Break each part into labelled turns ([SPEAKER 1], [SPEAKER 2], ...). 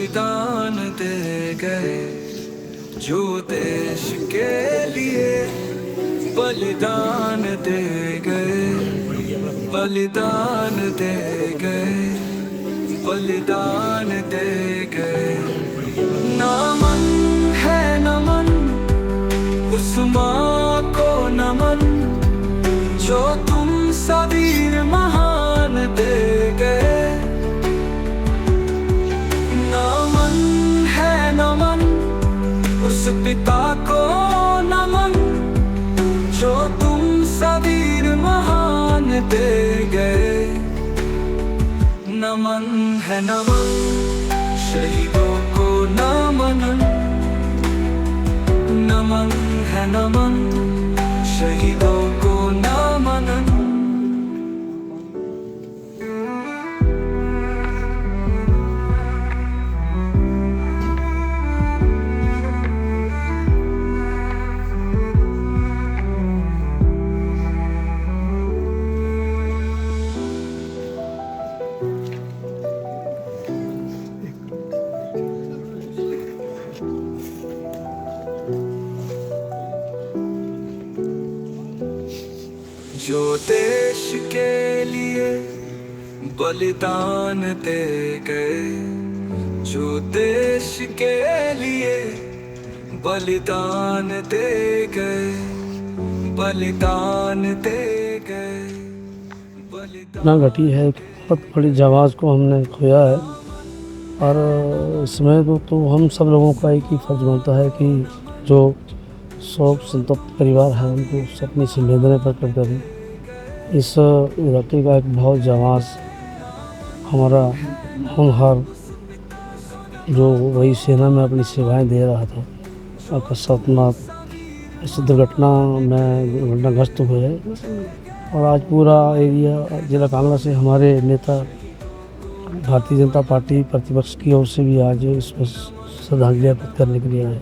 [SPEAKER 1] बलिदान दे गए जो देश के लिए, बलिदान दे गए, बलिदान दे गए, बलिदान दे गए। नमन है नमन उस माँ को नमन जो तुम सवीर महान दे गए। नमन है नमन उस पिता को नमन जो तुम सवीर महान दे गए। नमन है नमन शहीदों को नमन, नमन है नमन शहीदों को नमन। जो देश के लिए बलिदान दे गए, जो देश के लिए बलिदान दे गए, बलिदान दे गए,
[SPEAKER 2] घटना घटी है कि बहुत बड़ी जाबाज को हमने खोया है। और इसमें तो हम सब लोगों का एक ही फर्ज बनता है कि जो शोक संतप्त परिवार है उनको अपनी संवेदना प्रकट करें। इस इलाके का एक बहुत जाबाज हमारा होनहार जो वही सेना में अपनी सेवाएं दे रहा था, अकस्मात इस दुर्घटना में दुर्घटनाग्रस्त हुए हैं। और आज पूरा एरिया जिला कांगड़ा से हमारे नेता भारतीय जनता पार्टी प्रतिपक्ष की ओर से भी आज इस पर श्रद्धांजलि अर्पित करने के लिए आए।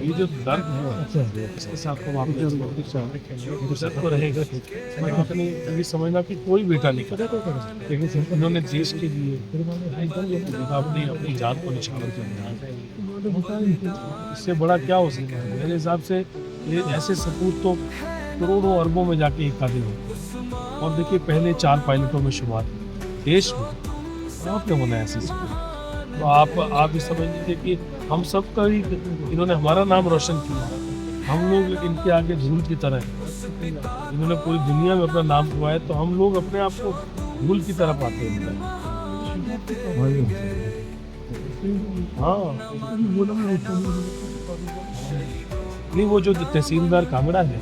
[SPEAKER 3] ये जो दर्द है इसके साथ तो वापस दर्द तो रहेगा। मैं अपनी ये समझना कि कोई बेटा नहीं कर, लेकिन उन्होंने देश के लिए अपनी अपनी जात को निछावर किया। इससे बड़ा क्या हो सकता है? मेरे हिसाब से ये ऐसे सपूत तो करोड़ों अरबों में जाके एक आदमी हो। और देखिए पहले 4 पायलटों में शुमार देश में आपने होना ऐसे सपूत। तो आप भी समझ लीजिए कि हम सब का ही इन्होंने हमारा नाम रोशन किया। हम लोग इनके आगे धूल की तरह हैं। इन्होंने पूरी दुनिया में अपना नाम हुआ है, तो हम लोग अपने आप को धूल की तरह पाते हैं। हाँ नहीं, वो जो तहसीलदार कांगड़ा है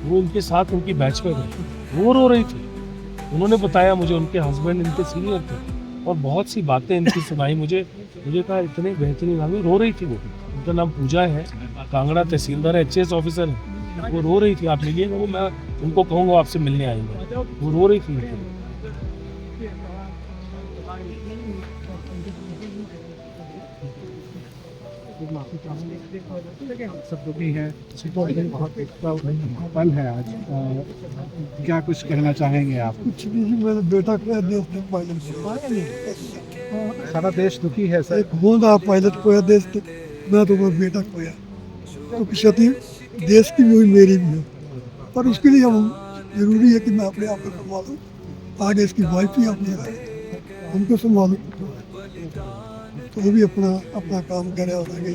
[SPEAKER 3] वो उनके साथ उनकी बैच में गए, वो रो रही थी। उन्होंने बताया मुझे, उनके हस्बैंड इनके सीनियर थे और बहुत सी बातें इनकी सुनाई मुझे कहा इतने बेहतरीन आदमी। रो रही थी वो, उनका नाम पूजा है, कांगड़ा तहसीलदार है, HS ऑफिसर है। वो रो रही थी, आप मिलिएगा, वो मैं उनको कहूँगा आपसे मिलने आएंगे। वो रो रही थी।
[SPEAKER 4] सब दुखी हैं, बहुत पल है आज। क्या कुछ कहना चाहेंगे आप?
[SPEAKER 5] कुछ भी नहीं, मेरा बेटा खोया देश में पायलट,
[SPEAKER 4] सारा देश दुखी है सर।
[SPEAKER 5] एक होनहार पायलट खोया देश में, मैं तो मेरा बेटा खोया। तो क्षति देश की भी हुई, मेरी भी हो, पर उसके लिए हम जरूरी है कि मैं अपने आप को संभालूँ, आगे इसकी वाइफ ही अपने हमको संभालूँ, तो वो भी अपना काम करे और आगे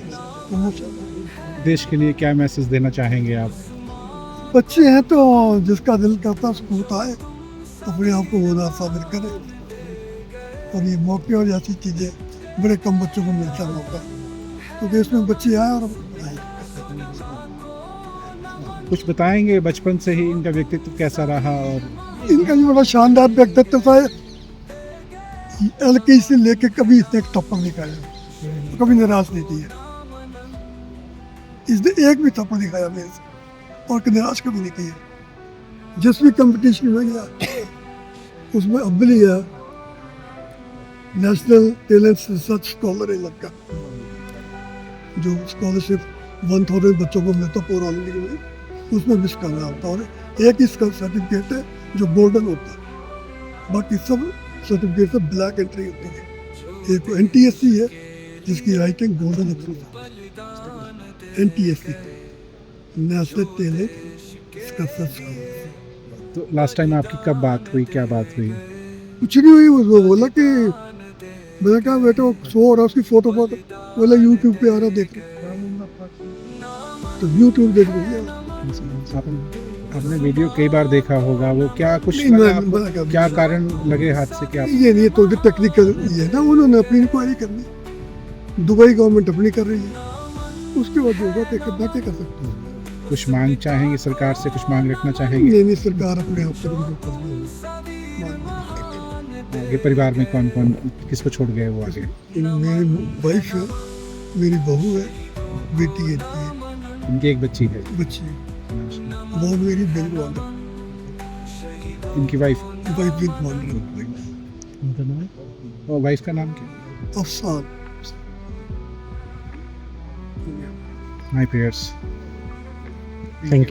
[SPEAKER 4] देश के लिए क्या मैसेज देना चाहेंगे आप?
[SPEAKER 5] बच्चे हैं तो जिसका दिल करता है उसको बताए, अपने आप को होनहार साबित करे। और ये मौके और ऐसी चीज़ें बड़े कम बच्चों को मिलता है मौका, तो देश में बच्चे आए और
[SPEAKER 4] कुछ बताएंगे बचपन से ही इनका व्यक्तित्व कैसा रहा? और
[SPEAKER 5] इनका जो बड़ा शानदार व्यक्तित्व था, एलके से लेके कभी इसने एक थप्पड़ नहीं खाया, कभी निराश नहीं किया। इसने एक भी थप्पड़ नहीं खाया मेरे से, और निराश कभी नहीं किया। जिस भी कंपटीशन में गया उसमें अव्वल ही है। नेशनल टैलेंट रिसर्च स्कॉलर है लड़का, जो स्कॉलरशिप 1000 बच्चों को मिलता पूरा ओलंपिक में, उसमें मिस करना होता है। और एक इसका सर्टिफिकेट है जो गोल्डन होता है, बाकी सब सर्टिफिकेट से ब्लैक एंट्री होती है। एक NTSC है जिसकी राइटिंग गोल्डन अक्षर है, NTSC national talent research scholar.
[SPEAKER 4] तो लास्ट टाइम आपकी कब बात हुई, क्या बात हुई?
[SPEAKER 5] कुछ नहीं हुई, वो बोला कि मैंने कहा बेटा वो शो हो रहा उसकी फोटो बोला यूट्यूब पे आ रहा देख तो यूट्यूब देख लिया।
[SPEAKER 4] आपने वीडियो कई बार देखा होगा, वो क्या कुछ
[SPEAKER 5] नहीं,
[SPEAKER 4] लगा
[SPEAKER 5] मैं-
[SPEAKER 4] आपको?
[SPEAKER 5] मैं क्या-
[SPEAKER 4] क्या कारण लगे हाथ से? क्या
[SPEAKER 5] ये नहीं तो टेक्निकल ये है ना, उन्होंने अपनी इंक्वायरी करनी, दुबई गवर्नमेंट अपनी कर रही है, उसके बाद होगा तो कितना क्या कर सकते हैं।
[SPEAKER 4] कुछ मांग चाहेंगे सरकार से, कुछ मांग रखना चाहेंगे?
[SPEAKER 5] नहीं सरकार अपने आप से भी जो कर रही है।
[SPEAKER 4] ये परिवार में कौन कौन किसको छोड़ गए वो आगे?
[SPEAKER 5] मेरी वाइफ है, मेरी बहू है, बेटी है,
[SPEAKER 4] इनकी एक बच्ची है,
[SPEAKER 5] बच्ची है, वो मेरी बेगवान है,
[SPEAKER 4] इनकी वाइफ।
[SPEAKER 5] वाइफ भी मान
[SPEAKER 4] और वाइफ का नाम क्या?
[SPEAKER 5] Afsan.
[SPEAKER 4] My prayers.
[SPEAKER 2] Thank you.